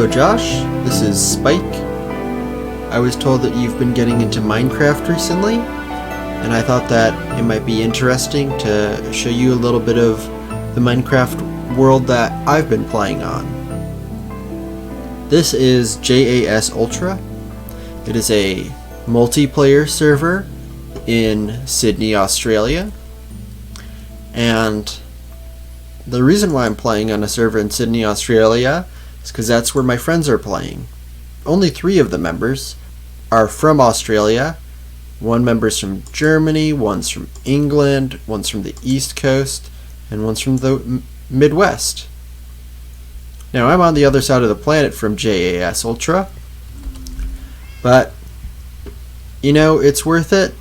Hello Josh, this is Spike. I was told that you've been getting into Minecraft recently, and I thought that it might be interesting to show you a little bit of the Minecraft world that I've been playing on. This is J.A.S. Ultra. It is a multiplayer server in Sydney, Australia, and the reason why I'm playing on a server in Sydney, Australia is because that's where my friends are playing. Only 3 of the members are from Australia. One member's from Germany, one's from England, one's from the East Coast, and one's from the Midwest. Now I'm on the other side of the planet from J.A.S. Ultra, but you know, it's worth it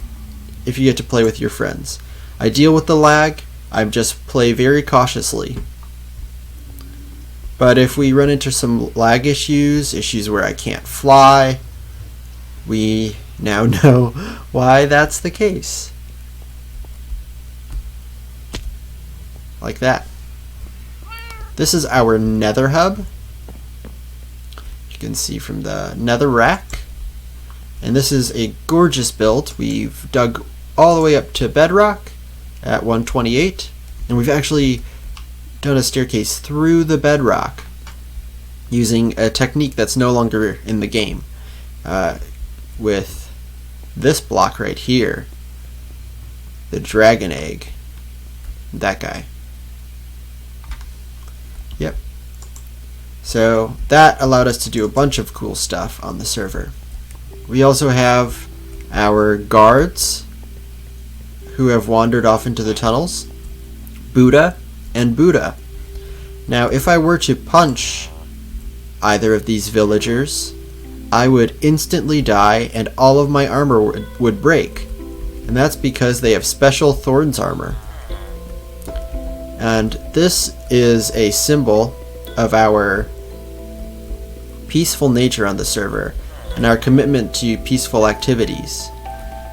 if you get to play with your friends. I deal with the lag. I just play very cautiously. But if we run into some lag issues where I can't fly, we now know why that's the case. Like that. This is our nether hub. You can see from the nether rack. And this is a gorgeous build. We've dug all the way up to bedrock at 128, and we've actually done a staircase through the bedrock using a technique that's no longer in the game, with this block right here, the dragon egg, that guy. Yep. So that allowed us to do a bunch of cool stuff on the server. We also have our guards who have wandered off into the tunnels, Buddha and Buddha. Now, if I were to punch either of these villagers, I would instantly die and all of my armor would break. And that's because they have special thorns armor. And this is a symbol of our peaceful nature on the server and our commitment to peaceful activities.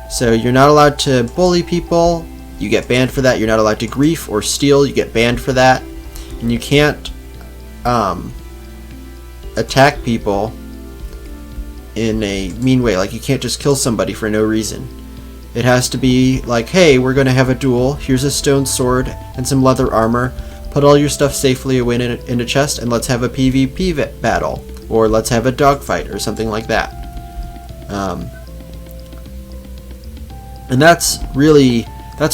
So you're not allowed to bully people, you get banned for that. You're not allowed to grief or steal, you get banned for that. And you can't attack people in a mean way. Like, you can't just kill somebody for no reason. It has to be like, hey, we're going to have a duel, here's a stone sword and some leather armor, put all your stuff safely away in a chest and let's have a PvP battle. Or let's have a dogfight or something like that. And that's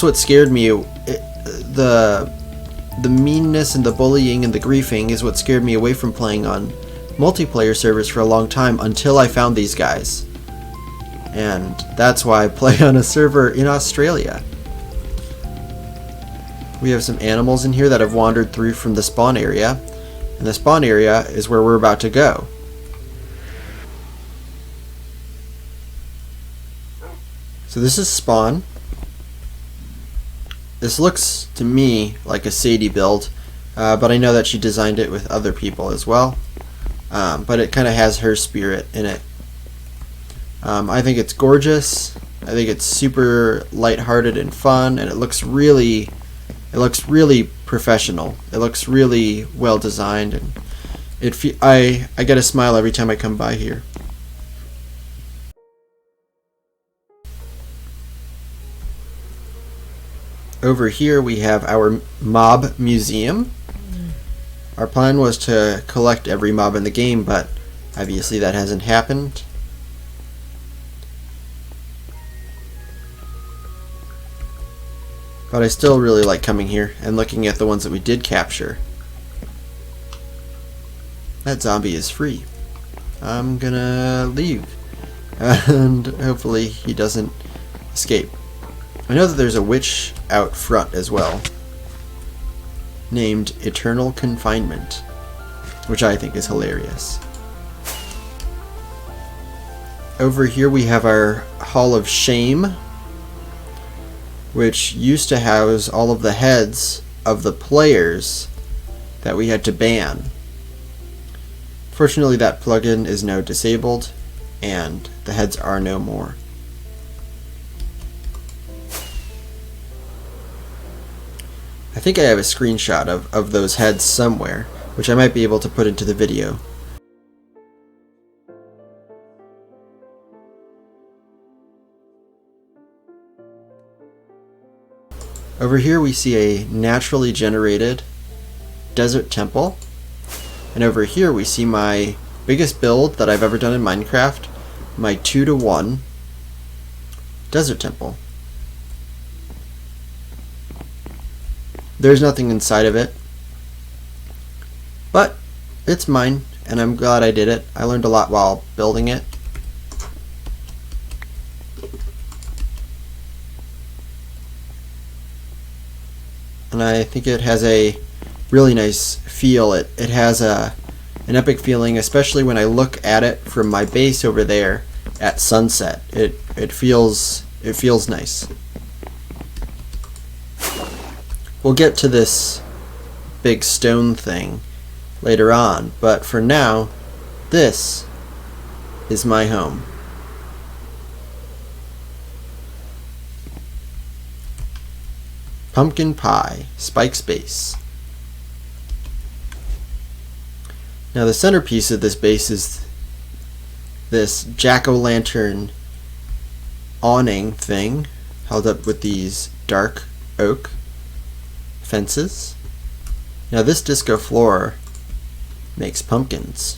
what scared me. The meanness and the bullying and the griefing is what scared me away from playing on multiplayer servers for a long time until I found these guys. And that's why I play on a server in Australia. We have some animals in here that have wandered through from the spawn area. And the spawn area is where we're about to go. So this is spawn. This looks to me like a Sadie build, but I know that she designed it with other people as well. But it kind of has her spirit in it. I think it's gorgeous. I think it's super lighthearted and fun, and it looks really professional. It looks really well designed, and I get a smile every time I come by here. Over here we have our mob museum. Our plan was to collect every mob in the game, but obviously that hasn't happened. But I still really like coming here and looking at the ones that we did capture. That zombie is free. I'm gonna leave. And hopefully he doesn't escape. I know that there's a witch out front as well, named Eternal Confinement, which I think is hilarious. Over here we have our Hall of Shame, which used to house all of the heads of the players that we had to ban. Fortunately, that plugin is now disabled, and the heads are no more. I think I have a screenshot of those heads somewhere, which I might be able to put into the video. Over here we see a naturally generated desert temple. And over here we see my biggest build that I've ever done in Minecraft, my 2-to-1 desert temple. There's nothing inside of it, but it's mine, and I'm glad I did it. I learned a lot while building it. And I think it has a really nice feel. It has an epic feeling, especially when I look at it from my base over there at sunset. It feels nice. We'll get to this big stone thing later on, but for now, this is my home. Pumpkin pie, Spike's base. Now the centerpiece of this base is this jack-o'-lantern awning thing held up with these dark oak fences. Now this disco floor makes pumpkins.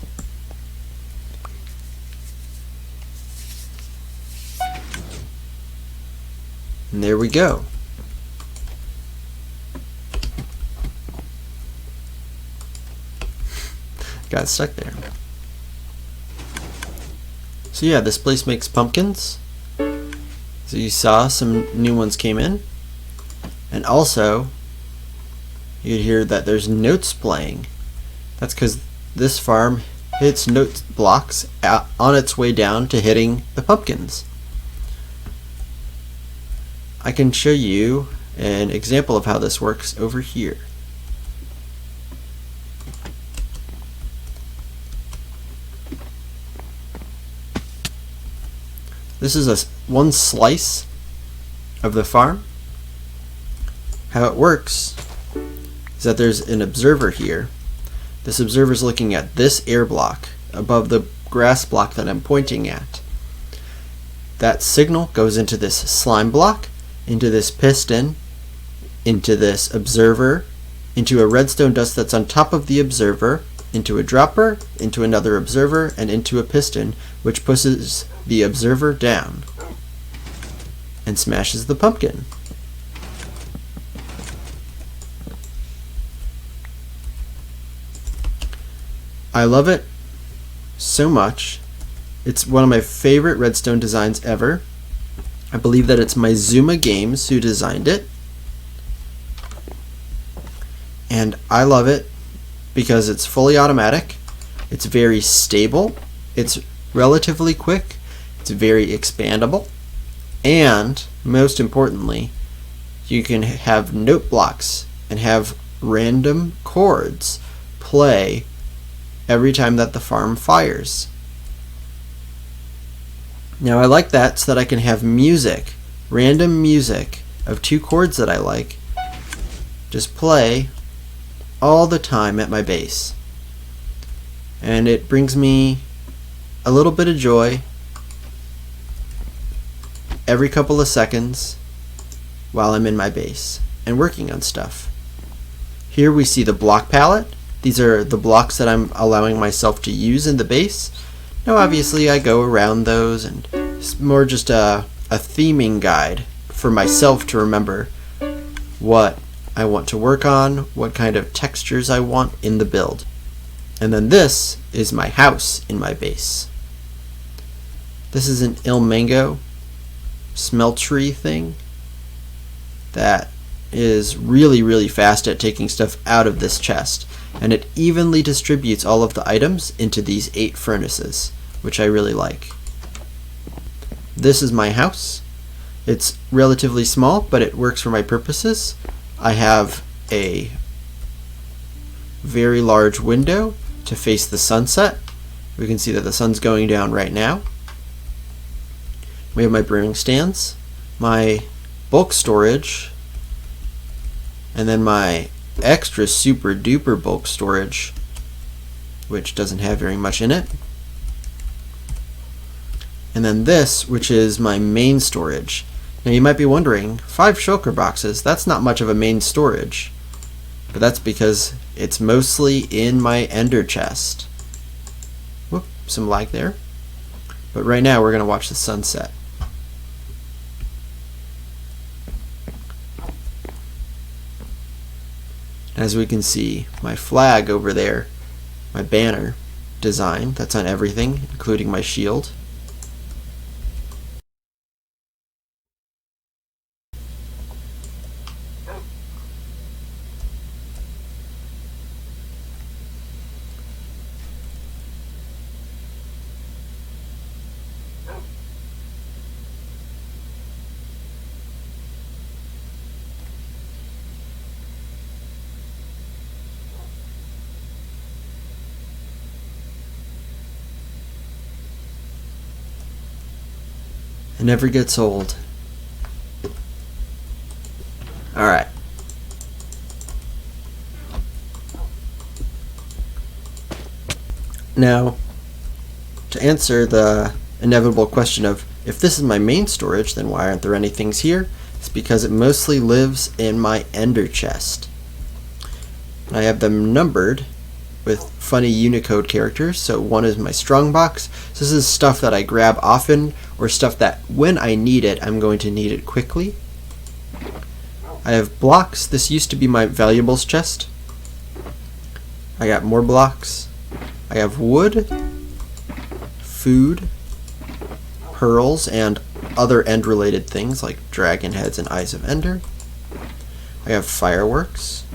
And there we go. Got stuck there. So yeah, this place makes pumpkins. So you saw some new ones came in. And also, you could hear that there's notes playing. That's because this farm hits note blocks on its way down to hitting the pumpkins. I can show you an example of how this works over here. This is one slice of the farm. How it works is that there's an observer here. This observer is looking at this air block above the grass block that I'm pointing at. That signal goes into this slime block, into this piston, into this observer, into a redstone dust that's on top of the observer, into a dropper, into another observer, and into a piston, which pushes the observer down and smashes the pumpkin. I love it so much. It's one of my favorite redstone designs ever. I believe that it's my Zuma Games who designed it. And I love it because it's fully automatic, it's very stable, it's relatively quick, it's very expandable, and most importantly, you can have note blocks and have random chords play every time that the farm fires. Now I like that so that I can have music, random music of 2 chords that I like, just play all the time at my base. And it brings me a little bit of joy every couple of seconds while I'm in my base and working on stuff. Here we see the block palette. These are the blocks that I'm allowing myself to use in the base. Now obviously I go around those, and it's more just a theming guide for myself to remember what I want to work on, what kind of textures I want in the build. And then this is my house in my base. This is an Il Mango smeltery thing that is really fast at taking stuff out of this chest, and it evenly distributes all of the items into these 8 furnaces, which I really like. This is my house. It's relatively small, but it works for my purposes. I have a very large window to face the sunset. We can see that the sun's going down right now. We have my brewing stands, my bulk storage, and then my extra super duper bulk storage, which doesn't have very much in it. And then this, which is my main storage. Now you might be wondering, 5 shulker boxes, that's not much of a main storage. But that's because it's mostly in my ender chest. Whoop, some lag there. But right now we're going to watch the sunset. As we can see, my flag over there, my banner design, that's on everything, including my shield. It never gets old. Alright. Now, to answer the inevitable question of, if this is my main storage, then why aren't there any things here? It's because it mostly lives in my ender chest. I have them numbered with funny Unicode characters. So 1 is my strong box. So this is stuff that I grab often, or stuff that when I need it, I'm going to need it quickly. I have blocks. This used to be my valuables chest. I got more blocks. I have wood, food, pearls, and other end related things like dragon heads and eyes of ender. I have fireworks.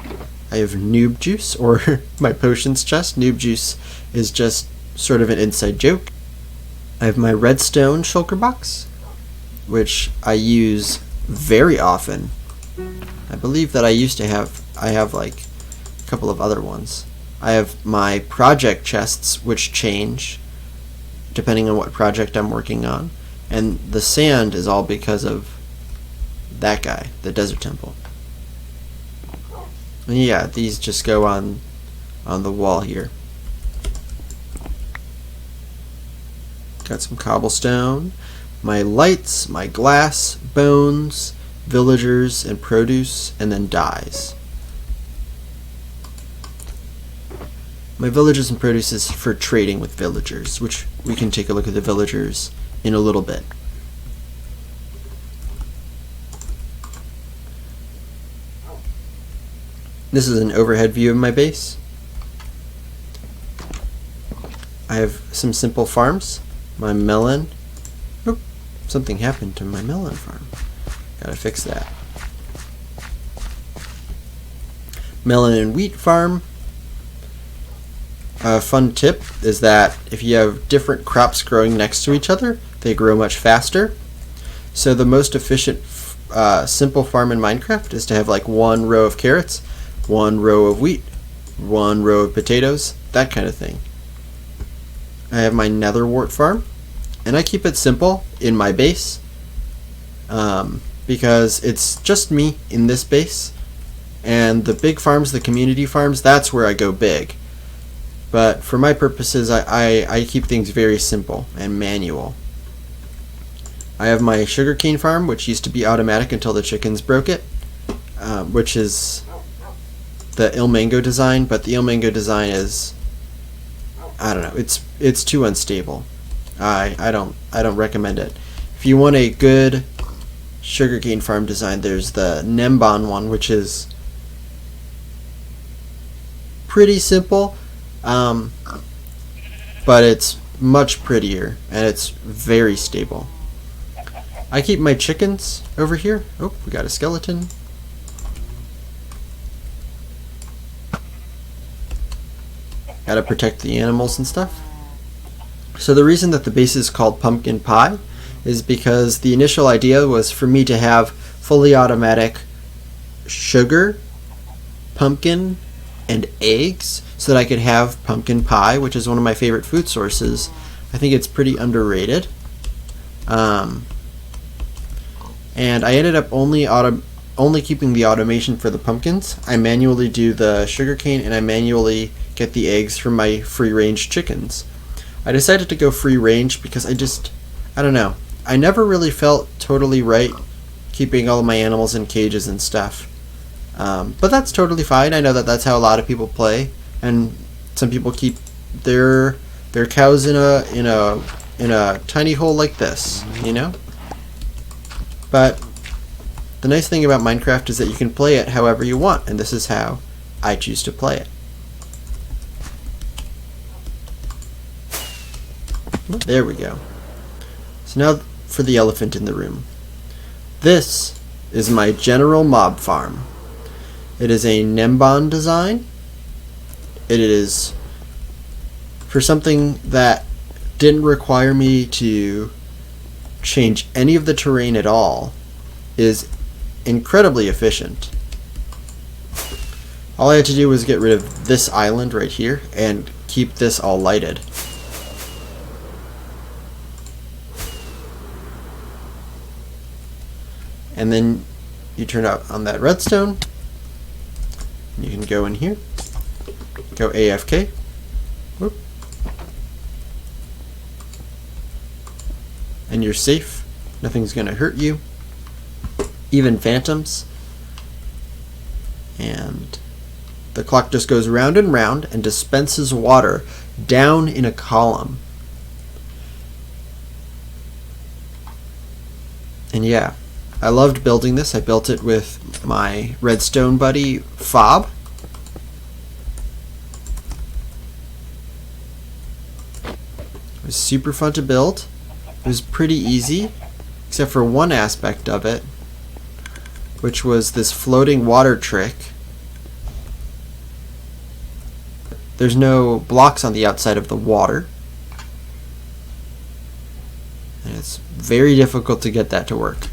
I have noob juice, or my potions chest. Noob juice is just sort of an inside joke. I have my redstone shulker box, which I use very often. I believe that I have like a couple of other ones. I have my project chests, which change depending on what project I'm working on. And the sand is all because of that guy, the desert temple. And yeah, these just go on the wall here. Got some cobblestone, my lights, my glass, bones, villagers, and produce, and then dyes. My villagers and produce is for trading with villagers, which we can take a look at the villagers in a little bit. This is an overhead view of my base. I have some simple farms. My melon. Oop, something happened to my melon farm. Gotta fix that. Melon and wheat farm. A fun tip is that if you have different crops growing next to each other, they grow much faster. So the most efficient simple farm in Minecraft is to have like 1 row of carrots, 1 row of wheat, 1 row of potatoes, that kind of thing. I have my nether wart farm, and I keep it simple in my base because it's just me in this base, and the big farms, the community farms, that's where I go big. But for my purposes, I keep things very simple and manual. I have my sugarcane farm, which used to be automatic until the chickens broke it, which is the Ilmango design, but the Ilmango design is, I don't know, it's too unstable. I don't recommend it. If you want a good sugarcane farm design, there's the Nembon one, which is pretty simple, but it's much prettier and it's very stable. I keep my chickens over here. Oh, we got a skeleton. Gotta protect the animals and stuff. So the reason that the base is called Pumpkin Pie is because the initial idea was for me to have fully automatic sugar, pumpkin, and eggs so that I could have pumpkin pie, which is one of my favorite food sources. I think it's pretty underrated. And I ended up only keeping the automation for the pumpkins. I manually do the sugarcane, and I manually get the eggs from my free-range chickens. I decided to go free-range because I don't know. I never really felt totally right keeping all of my animals in cages and stuff. But that's totally fine. I know that that's how a lot of people play, and some people keep their cows in a tiny hole like this, you know? But the nice thing about Minecraft is that you can play it however you want, and this is how I choose to play it. There we go. So now for the elephant in the room. This is my general mob farm. It is a Nembon design. It is for something that didn't require me to change any of the terrain at all. Is incredibly efficient. All I had to do was get rid of this island right here and keep this all lighted. And then you turn out on that redstone. You can go in here, go AFK. Whoop. And you're safe. Nothing's gonna hurt you. Even phantoms. And the clock just goes round and round and dispenses water down in a column. And yeah, I loved building this. I built it with my redstone buddy, Fob. It was super fun to build. It was pretty easy, except for one aspect of it, which was this floating water trick. There's no blocks on the outside of the water, and it's very difficult to get that to work.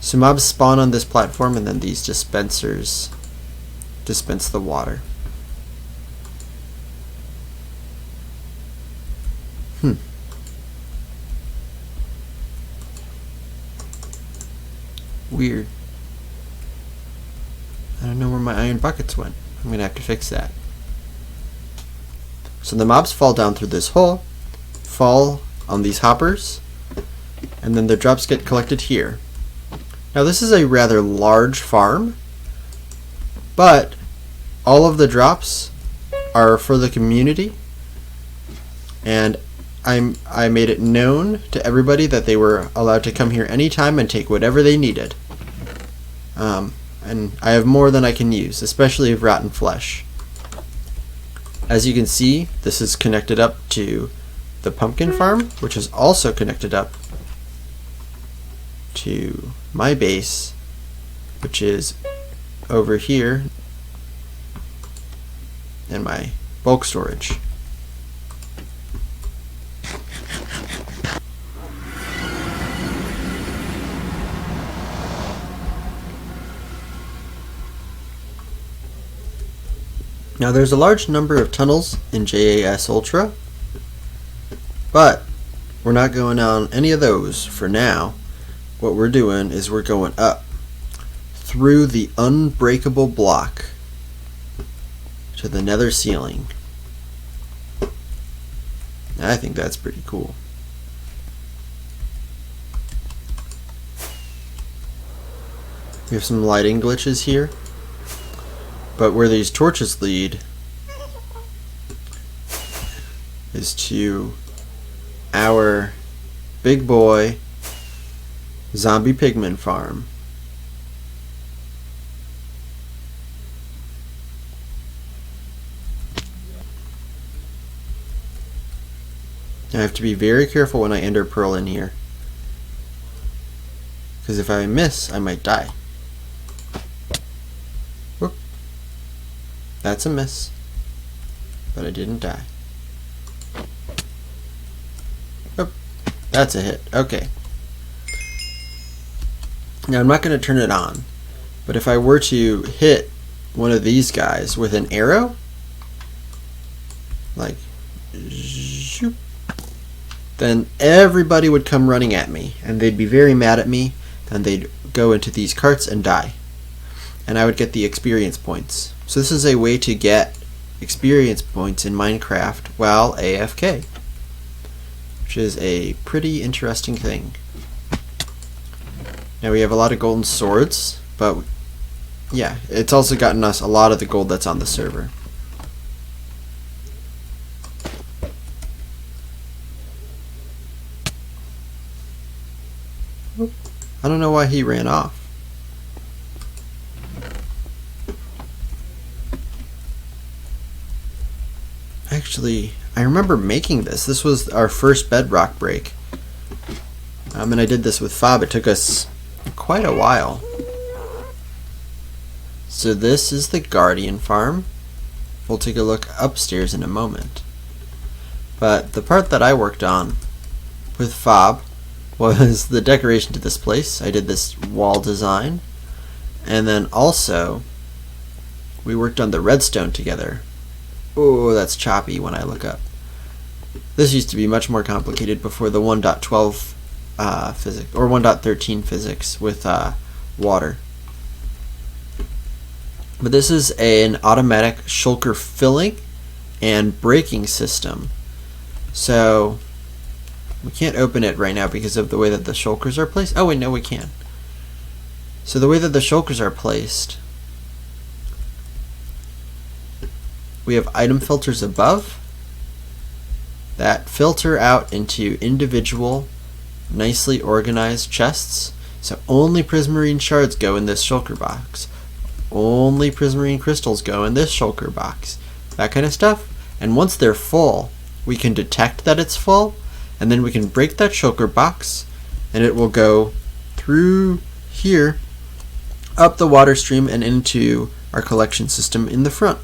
So mobs spawn on this platform, and then these dispensers dispense the water. Weird. I don't know where my iron buckets went. I'm gonna have to fix that. So the mobs fall down through this hole, fall on these hoppers, and then their drops get collected here. Now this is a rather large farm, but all of the drops are for the community, and I made it known to everybody that they were allowed to come here anytime and take whatever they needed. And I have more than I can use, especially of rotten flesh. As you can see, this is connected up to the pumpkin farm, which is also connected up to my base, which is over here, and my bulk storage. Now there's a large number of tunnels in J.A.S. Ultra, but we're not going down any of those for now. What we're doing is we're going up through the unbreakable block to the nether ceiling. I think that's pretty cool. We have some lighting glitches here, but where these torches lead is to our big boy zombie pigman farm. I have to be very careful when I ender pearl in here, because if I miss, I might die. Whoop. That's a miss, but I didn't die. Whoop. That's a hit. Okay. Now I'm not going to turn it on, but if I were to hit one of these guys with an arrow, like zoop, then everybody would come running at me, and they'd be very mad at me, and they'd go into these carts and die. And I would get the experience points. So this is a way to get experience points in Minecraft while AFK, which is a pretty interesting thing. Now we have a lot of golden swords, but yeah, it's also gotten us a lot of the gold that's on the server. I don't know why he ran off. Actually, I remember making this. This was our first bedrock break. And I did this with Fob. It took us quite a while. So this is the Guardian farm. We'll take a look upstairs in a moment. But the part that I worked on with Fob was the decoration to this place. I did this wall design. And then also, we worked on the redstone together. Oh, that's choppy when I look up. This used to be much more complicated before the 1.12 physics, or 1.13 physics with water. But this is an automatic shulker filling and breaking system. So we can't open it right now because of the way that the shulkers are placed. Oh wait, no, we can. So the way that the shulkers are placed, we have item filters above that filter out into individual, nicely organized chests. So only prismarine shards go in this shulker box. Only prismarine crystals go in this shulker box. That kind of stuff. And once they're full, we can detect that it's full, and then we can break that shulker box, and it will go through here, up the water stream, and into our collection system in the front.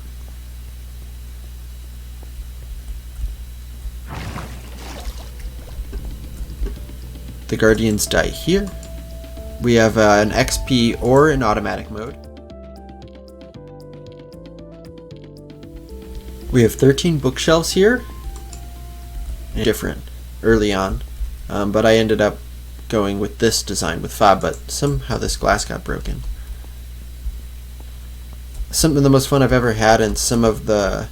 The Guardians die here. We have an XP or an automatic mode. We have 13 bookshelves here. Different early on, but I ended up going with this design with Fob, but somehow this glass got broken. Some of the most fun I've ever had, and some of the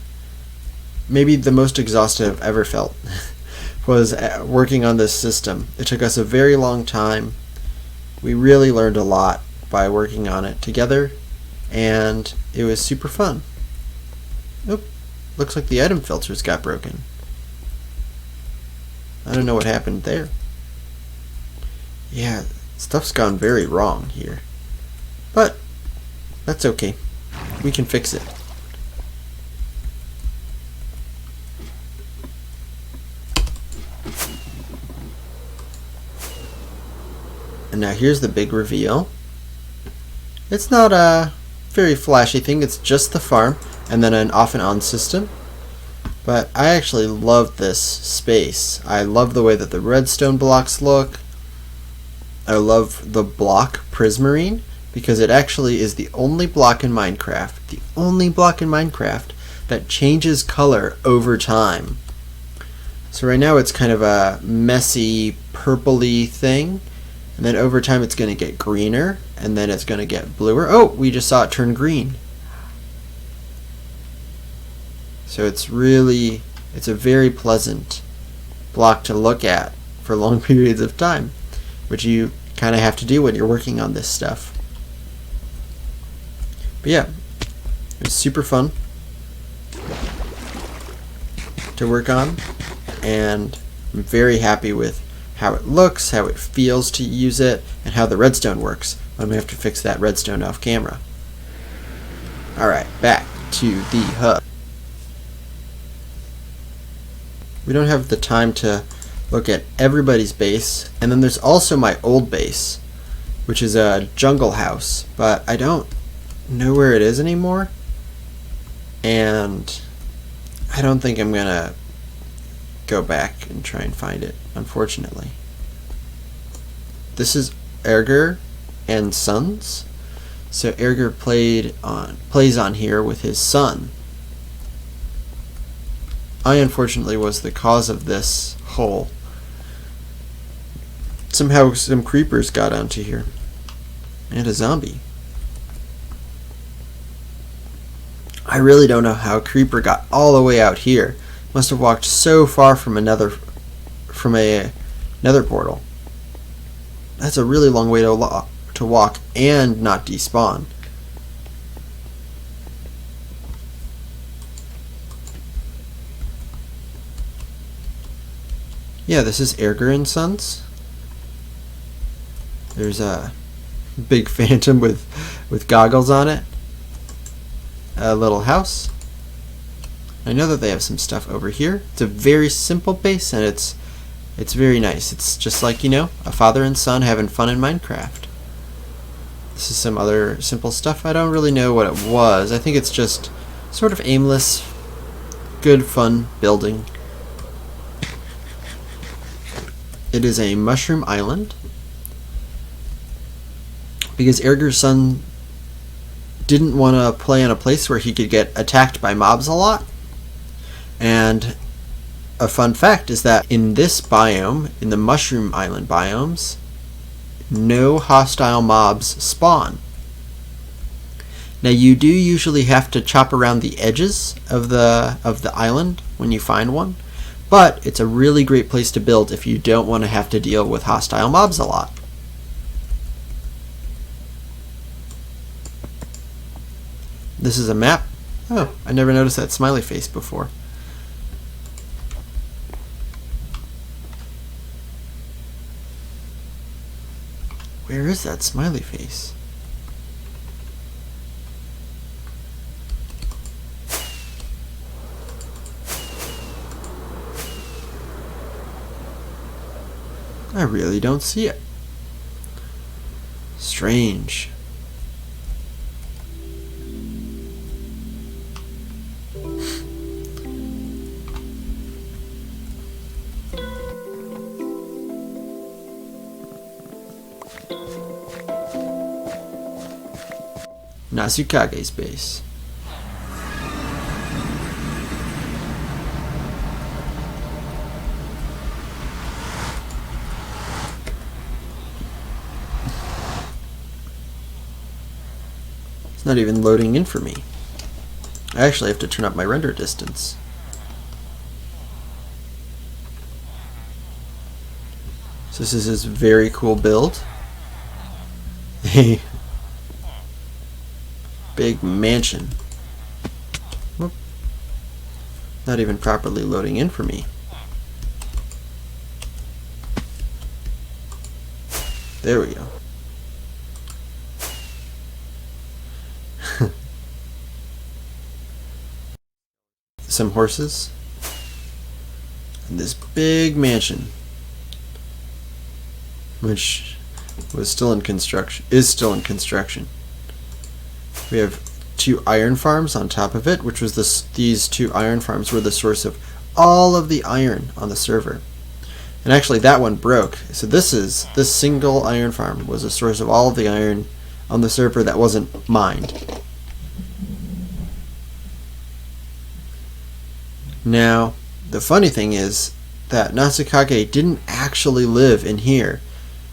maybe the most exhausted I've ever felt was working on this system. It took us a very long time. We really learned a lot by working on it together, and it was super fun. Oop, looks like the item filters got broken. I don't know what happened there. Yeah, stuff's gone very wrong here. But that's okay. We can fix it. And now here's the big reveal. It's not a very flashy thing, it's just the farm and then an off and on system. But I actually love this space. I love the way that the redstone blocks look. I love the block prismarine because it actually is the only block in Minecraft, that changes color over time. So right now it's kind of a messy purpley thing, and then over time it's going to get greener, and then it's going to get bluer. Oh, we just saw it turn green. So it's a very pleasant block to look at for long periods of time, which you kind of have to do when you're working on this stuff. But yeah, it was super fun to work on, and I'm very happy with how it looks, how it feels to use it, and how the redstone works. I'm going to have to fix that redstone off camera. Alright, back to the hub. We don't have the time to look at everybody's base, and then there's also my old base, which is a jungle house, but I don't know where it is anymore, and I don't think I'm gonna go back and try and find it, unfortunately. This is Erger and Sons. So Erger plays on here with his son. I unfortunately was the cause of this hole. Somehow some creepers got onto here. And a zombie. I really don't know how a creeper got all the way out here. Must have walked so far from a nether portal. That's a really long way to to walk and not despawn. Yeah, this is Erger and Sons. There's a big phantom with goggles on it. A little house. I know that they have some stuff over here. It's a very simple base, and it's very nice. It's just like, you know, a father and son having fun in Minecraft. This is some other simple stuff. I don't really know what it was. I think it's just sort of aimless, good fun building. It is a mushroom island because Erger's son didn't want to play in a place where he could get attacked by mobs a lot. And a fun fact is that in this biome, in the mushroom island biomes, no hostile mobs spawn. Now you do usually have to chop around the edges of the island when you find one, but it's a really great place to build if you don't want to have to deal with hostile mobs a lot. This is a map. Oh, I never noticed that smiley face before. Where is that smiley face? I really don't see it. Strange. Nasukage's base. It's not even loading in for me. I actually have to turn up my render distance. So this is his very cool build. A big mansion. Whoop. Not even properly loading in for me. There we go. Some horses. And this big mansion, which was still in construction, is still in construction. We have 2 iron farms on top of it, which was these 2 iron farms were the source of all of the iron on the server. And actually that one broke. So this single iron farm was a source of all of the iron on the server that wasn't mined. Now, the funny thing is that Nasukage didn't actually live in here.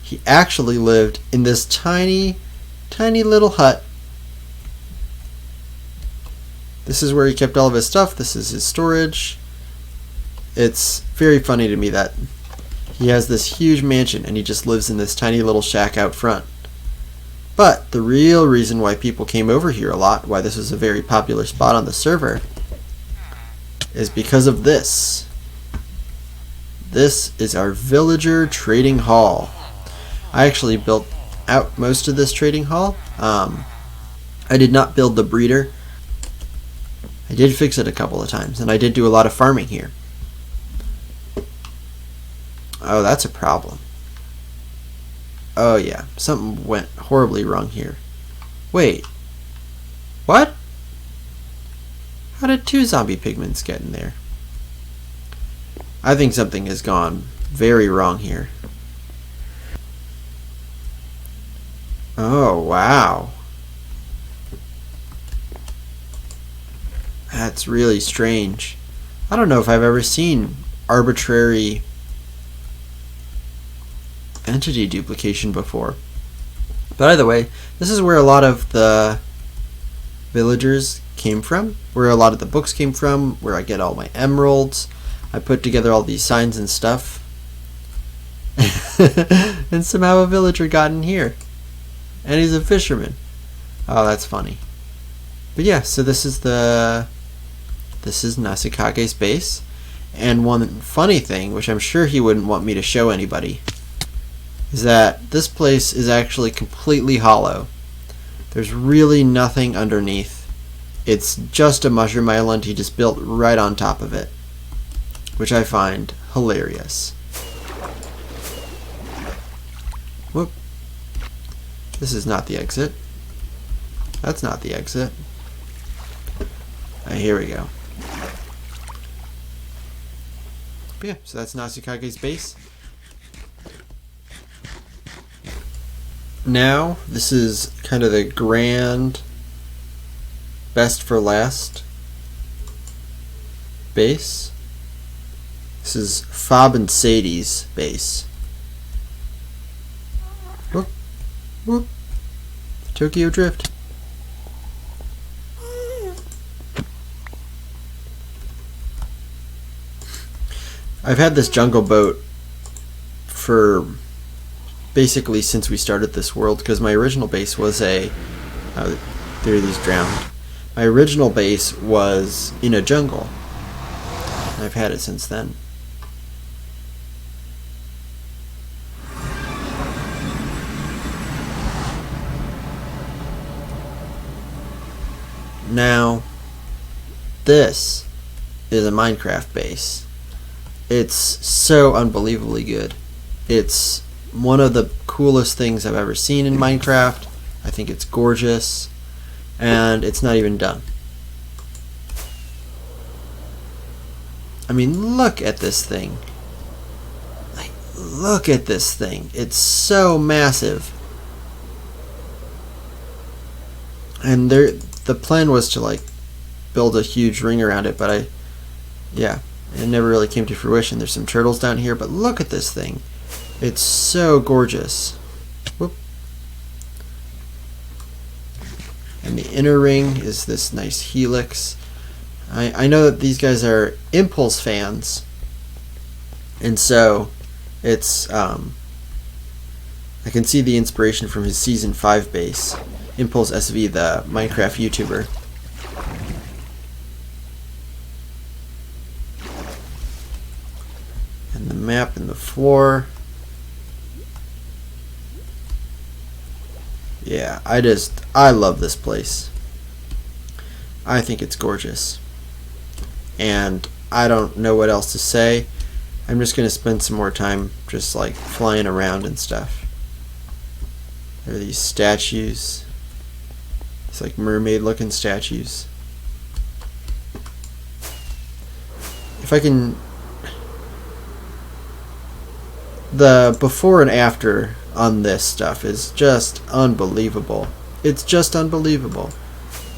He actually lived in this tiny, tiny little hut. This is where he kept all of his stuff. This is his storage. It's very funny to me that he has this huge mansion and he just lives in this tiny little shack out front. But the real reason why people came over here a lot, why this was a very popular spot on the server, is because of this. This is our villager trading hall. I actually built out most of this trading hall. I did not build the breeder. I did fix it a couple of times, and I did do a lot of farming here. Oh, that's a problem. Oh yeah, something went horribly wrong here. Wait. What? How did 2 zombie pigments get in there? I think something has gone very wrong here. Oh, wow. That's really strange. I don't know if I've ever seen arbitrary entity duplication before. But either way, this is where a lot of the villagers came from, where a lot of the books came from, where I get all my emeralds. I put together all these signs and stuff. And somehow a villager got in here. And he's a fisherman. Oh, that's funny. But yeah, so this is Nasikage's base. And one funny thing, which I'm sure he wouldn't want me to show anybody, is that this place is actually completely hollow. There's really nothing underneath. It's just a mushroom island he just built right on top of it, which I find hilarious. Whoop. This is not the exit. That's not the exit. Here we go. But yeah, so that's Nasikage's base. Now, this is kind of the grand best for last base. This is Fob and Sadie's base. Whoop, whoop. Tokyo Drift. I've had this jungle boat for basically since we started this world, because my original base was there these drowned. My original base was in a jungle. And I've had it since then. Now, this is a Minecraft base. It's so unbelievably good. It's one of the coolest things I've ever seen in Minecraft. I think it's gorgeous, and it's not even done. I mean, look at this thing. Like, look at this thing. It's so massive. And the plan was to like build a huge ring around it, but it never really came to fruition. There's some turtles down here, but look at this thing. It's so gorgeous. Whoop. And the inner ring is this nice helix. I know that these guys are Impulse fans, and so it's I can see the inspiration from his Season 5 base. Impulse SV, the Minecraft YouTuber. And the map and the floor. Yeah, I love this place. I think it's gorgeous. And I don't know what else to say. I'm just going to spend some more time just like flying around and stuff. There are these statues. It's like mermaid looking statues. If I can... The before and after on this stuff is just unbelievable. It's just unbelievable.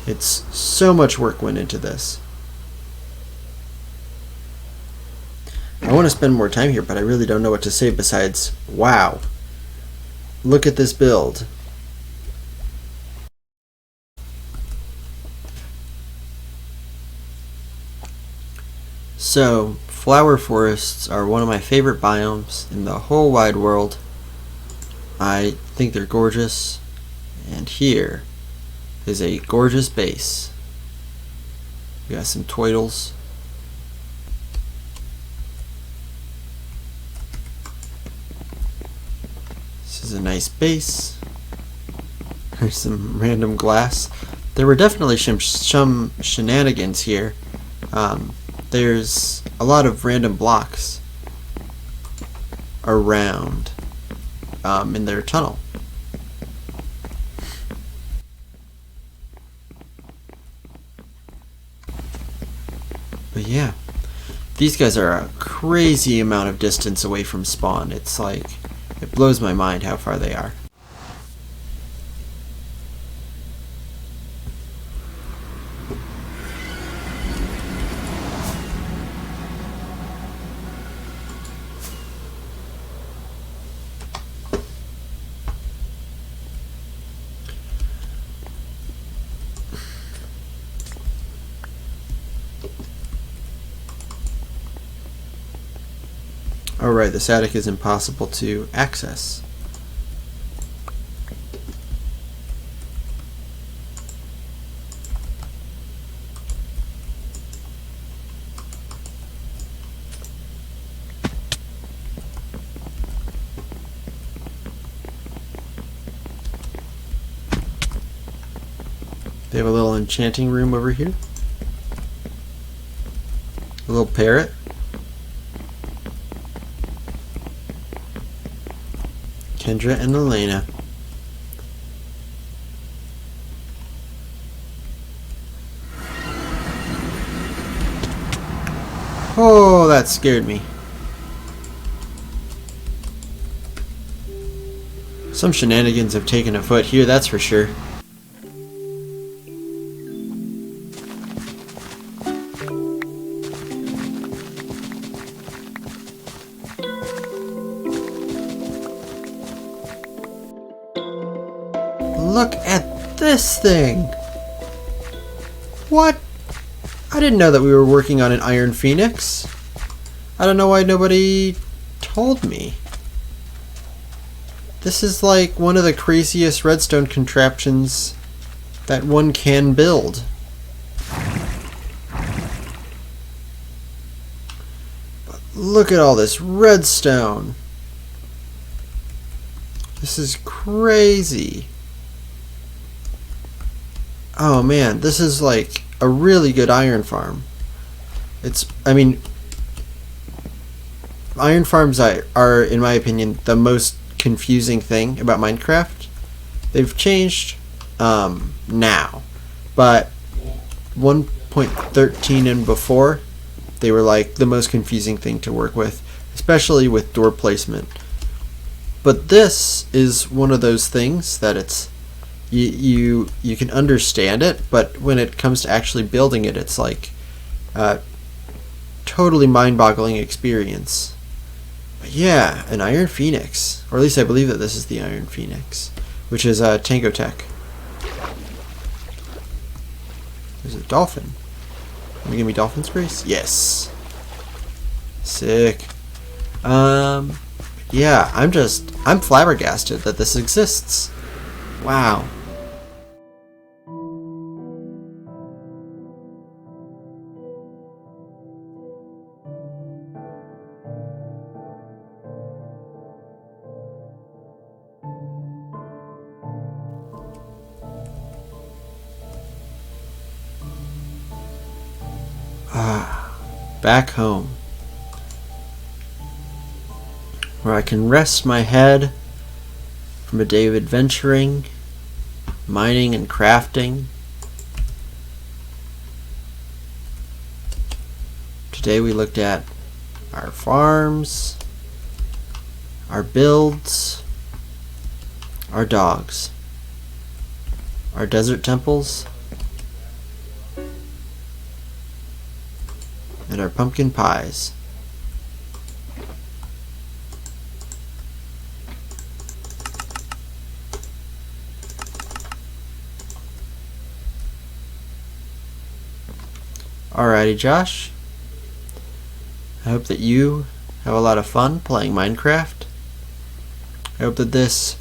It's so much work went into this. I want to spend more time here, but I really don't know what to say besides, wow. Look at this build. So, flower forests are one of my favorite biomes in the whole wide world. I think they're gorgeous, and here is a gorgeous base. We got some turtles. This is a nice base. There's some random glass. There were definitely some shenanigans here. There's a lot of random blocks around in their tunnel. But yeah, these guys are a crazy amount of distance away from spawn. It's like, it blows my mind how far they are. Alright, this attic is impossible to access. They have a little enchanting room over here. A little parrot. Kendra and Elena. Oh, that scared me. Some shenanigans have taken afoot here, that's for sure. Look at this thing! What? I didn't know that we were working on an Iron Phoenix. I don't know why nobody told me. This is like one of the craziest redstone contraptions that one can build. But look at all this redstone. This is crazy. Oh man, this is like a really good iron farm. Iron farms are, in my opinion, the most confusing thing about Minecraft. They've changed now, but 1.13 and before, they were like the most confusing thing to work with, especially with door placement. But this is one of those things that it's you can understand it, but when it comes to actually building it, it's like a totally mind-boggling experience. But yeah, an Iron Phoenix, or at least I believe that this is the Iron Phoenix, which is Tango Tech. There's a dolphin. Can you give me dolphin sprays? Yes. Sick. Yeah, I'm flabbergasted that this exists. Wow. Back home, where I can rest my head from a day of adventuring, mining and crafting. Today we looked at our farms, our builds, our dogs, our desert temples, and our pumpkin pies. Alrighty, Josh. I hope that you have a lot of fun playing Minecraft. I hope that this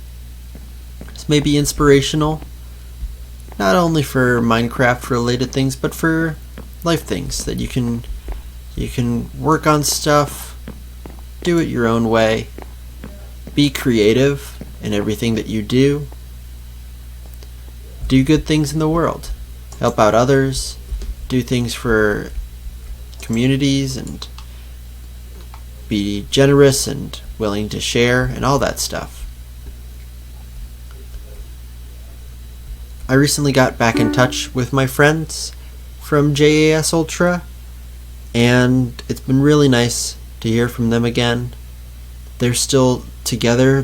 may be inspirational, not only for Minecraft related things, but for life things, that you can work on stuff, do it your own way, be creative in everything that you do good things in the world, help out others, do things for communities, and be generous and willing to share and all that stuff. I recently got back in touch with my friends from J.A.S. Ultra, and it's been really nice to hear from them again. They're still together.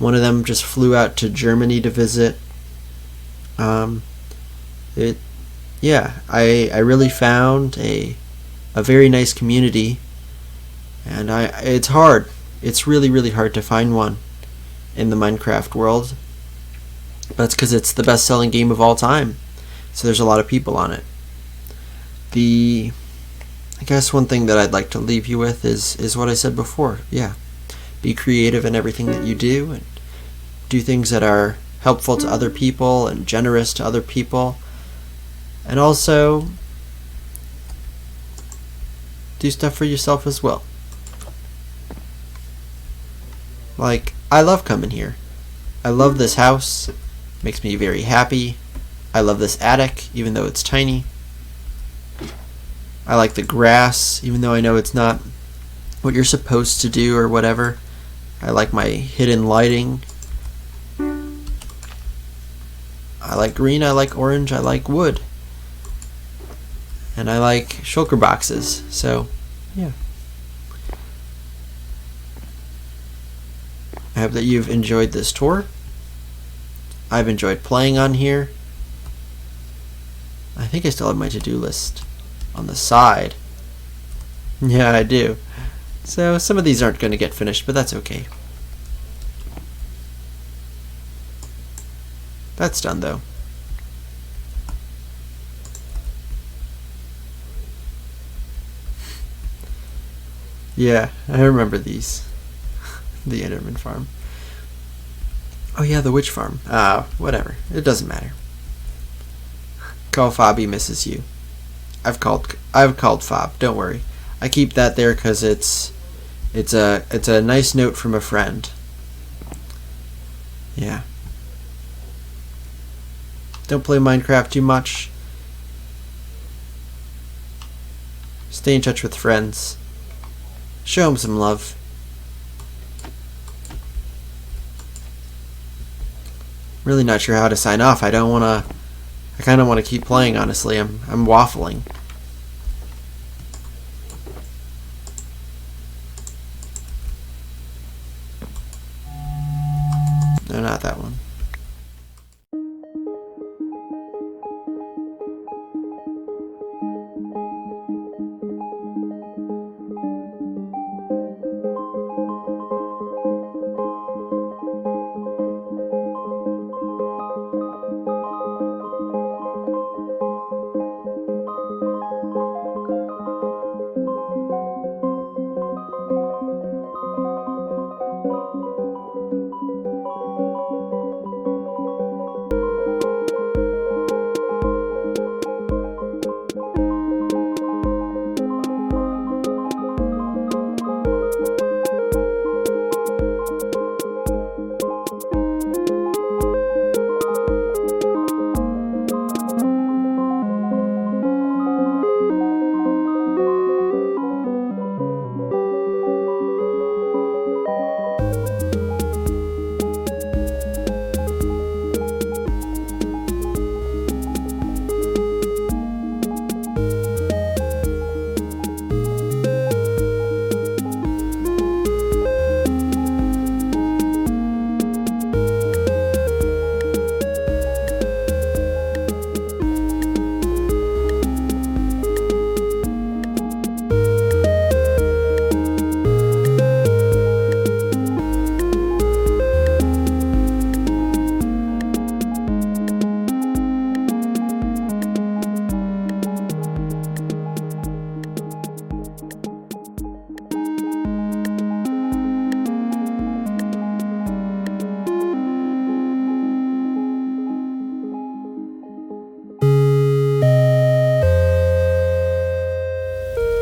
One of them just flew out to Germany to visit. I really found a very nice community, and it's hard. It's really, really hard to find one in the Minecraft world. That's because it's the best-selling game of all time, so there's a lot of people on it. I guess one thing that I'd like to leave you with is what I said before. Yeah, be creative in everything that you do, and do things that are helpful to other people and generous to other people, and also do stuff for yourself as well. Like, I love coming here. I love this house. It makes me very happy. I love this attic, even though it's tiny. I like the grass, even though I know it's not what you're supposed to do or whatever. I like my hidden lighting. I like green, I like orange, I like wood. And I like shulker boxes, so yeah. I hope that you've enjoyed this tour. I've enjoyed playing on here. I think I still have my to-do list on the side. Yeah, I do. So some of these aren't going to get finished, but that's okay. That's done, though. Yeah, I remember these. The Enderman farm. Oh yeah, the witch farm. Whatever. It doesn't matter. Call Fob, he misses you. I've called Fob. Don't worry. I keep that there because it's a nice note from a friend. Yeah. Don't play Minecraft too much. Stay in touch with friends. Show them some love. Really not sure how to sign off. I kind of want to keep playing, honestly. I'm waffling. No, not that one.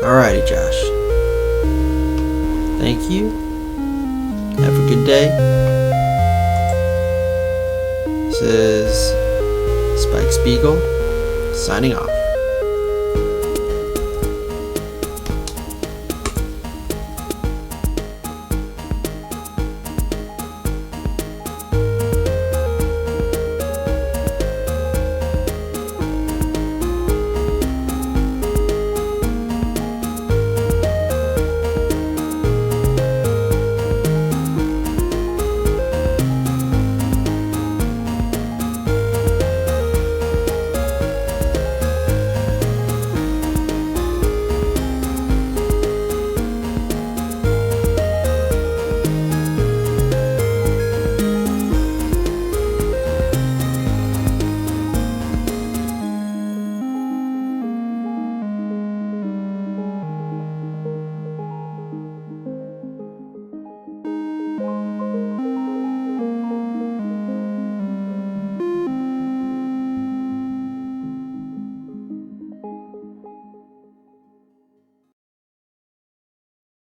Alrighty, Josh. Thank you. Have a good day. This is Spike Spiegel, signing off.